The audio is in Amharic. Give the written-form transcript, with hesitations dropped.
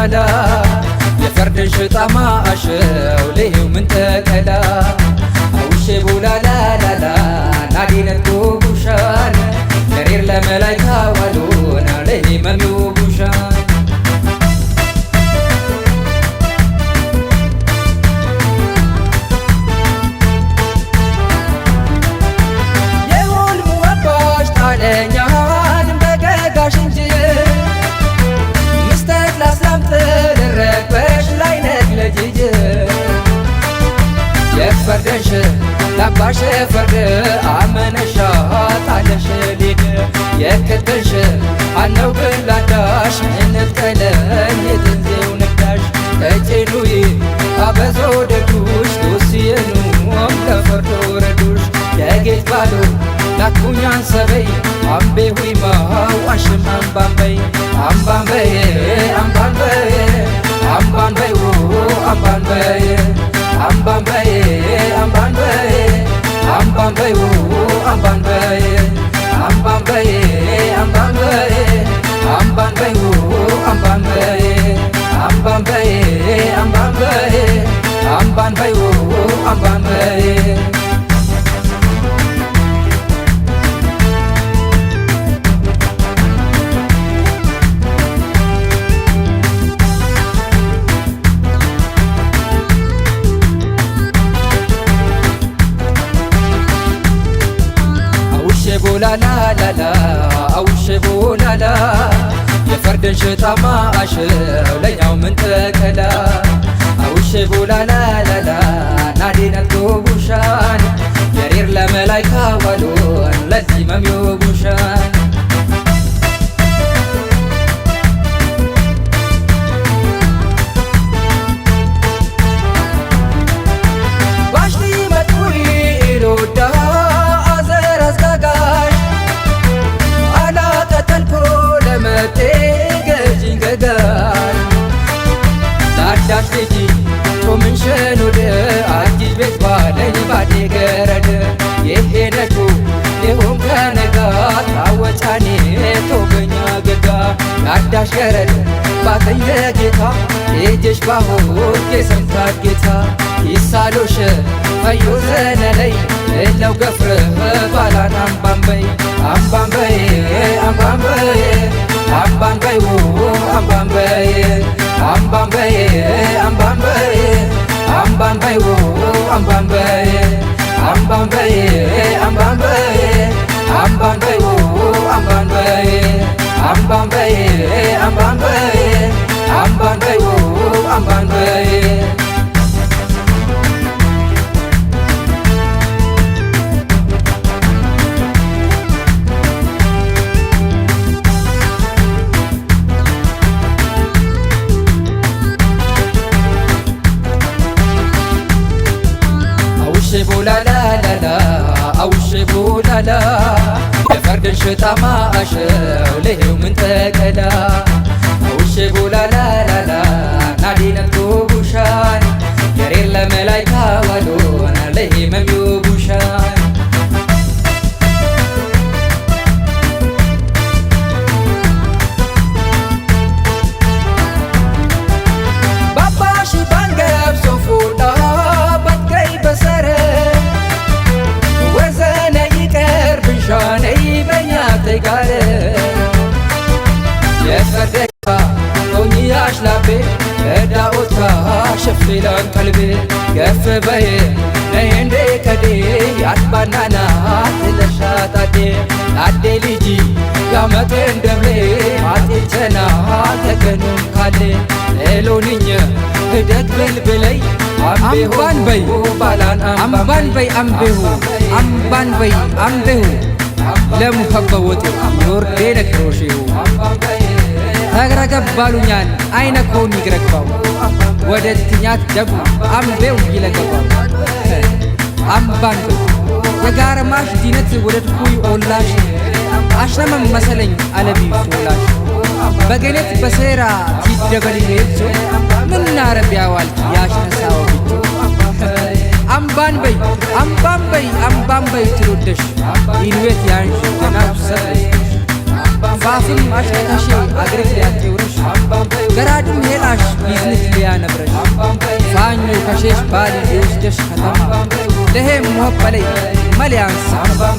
ቡላላ የፈርድን ሽጣማ አሸው ለይው ምን ተቀላ አውሼ ቡላላ ላላ ናዲነት ቡሻን ገሬር ለመላይካ ዋሉና ለይመሚው ቡሻን ኛን በገጋሽ እንጂ ምስተት ላስላምጥ ልረግበሽ ላይነት ለጅጅ የፈርደሽ ላባሽ ፈርድ አመነሻ ጣለሽ ሊድ የክትሽ አነው ግላዳሽ እንጥቀለኝ የትንዜው ነዳሽ ተጭኑይ አበዞ ደዱሽ ዶስየኑም ተፈርዶ ረዱሽ የጌት ባሉ ላኩኛን ሰበይ አምቤ ሁይማ ዋሽም አምባንበይ አምባንበይ አምባንበይ አምባንበይ አምባንበይ አምባንበይ አምባንበይ አምባንበይ አምባንበይ አምባንበይ አምባንበይ አምባንበይ አምባንበይ አምባንበይ አምባንበይ አምባንበይ አምባንበይ ቡላላ ላላ አውሼ ቡላላ የፈርድን ሽጣማ አሸው ለኛው ምን ተቀላ አውሼ ቡላላ ላላ ናዲነት ቡሻን ገሬር ለመላይካ ዋሉን ለዚህ መሚው ቡሻን ባሽቲ መጥዊ ኢሎዳ ገጂን ገጋር ዳዳሽ ልጂ ቶምንሸን ወደ አዲስ ቤት ባለኝ ባዴ ገረድ የሄነቱ የሆን ከነጋ ታወጫኔ ቶገኛ ገጋ ዳዳሽ ገረድ ባተኝ ለጌታ የጀሽ ባሆን የሰምታት ጌታ ይሳሎሽ ፈዮ ዘነለይ እለው ገፍርህ ባላን አምባንበይ አምባንበይ አምባንበይ አምባንበይ አምባንበይ አምባንበይ አምባንበይ አምባንበይ አምባንበይ አምባንበይ አምባንበይ አምባንበይ አምባንበይ አምባንበይ አምባንበይ አምባንበይ አምባንበይ ቡላላ ላላ አውሼ ቡላላ የፈርድን ሽጣማ አሸው ለይው ምን ተቀላ አውሼ ቡላላ ላላ ናዲነት ቡሻን ገሬር ለመላይካ ዋሉን ለይመሚው ቡሻን ባባሽ ባንገብ ሶፉዳ ባትገይ በሰረ ወዘነ ይቀር ብሻነይ በኛ ተጋረ የፈርደካ ቶኝያሽ ላቤ እዳኦታ ሸፊላን ቀልቤ ገፍ በየ ነየንዴ ከዴ ያትባናና ትለሻታዴ ናዴ ልጂ ያመቴን ደብሌ ማጤቸና ተገኑም ካሌ ሌሎንኝ እደግ ብልብለይ አምባን በይ ባላን አምባን በይ አምቤሁ አምባን በይ አምቤሁ ለሙከበወጡ ዮርዴ ነክሮሽሁ ተግረገባሉኛን አይነኮን ይግረግባው ወደ ትኛት ደቡ አምቤው ይለገባው አምባን በይ የጋረማሽ ዲነት ወደድኩይ ኦላሽ አሽነመም መሰለኝ አለቢ ሶላሽ በገነት በሴራ ሲደበል ሄድሶ ምን አረቢያዋል ያሽነሳው ብቻ አምባን በይ አምባን በይ ትሮደሽ ኢንዌት ያንሽ ገናው ሰጥሽ ባፍም አሽከታሼ አግሪክ ሊያጤውርሽ ገራድም ሄላሽ ቢዝንስ ሊያነብረሽ ፋኞ ከሼሽ ባሊ ሊወስደሽ ከተማ ለሄም ሞበለይ መሊያንስ አምባን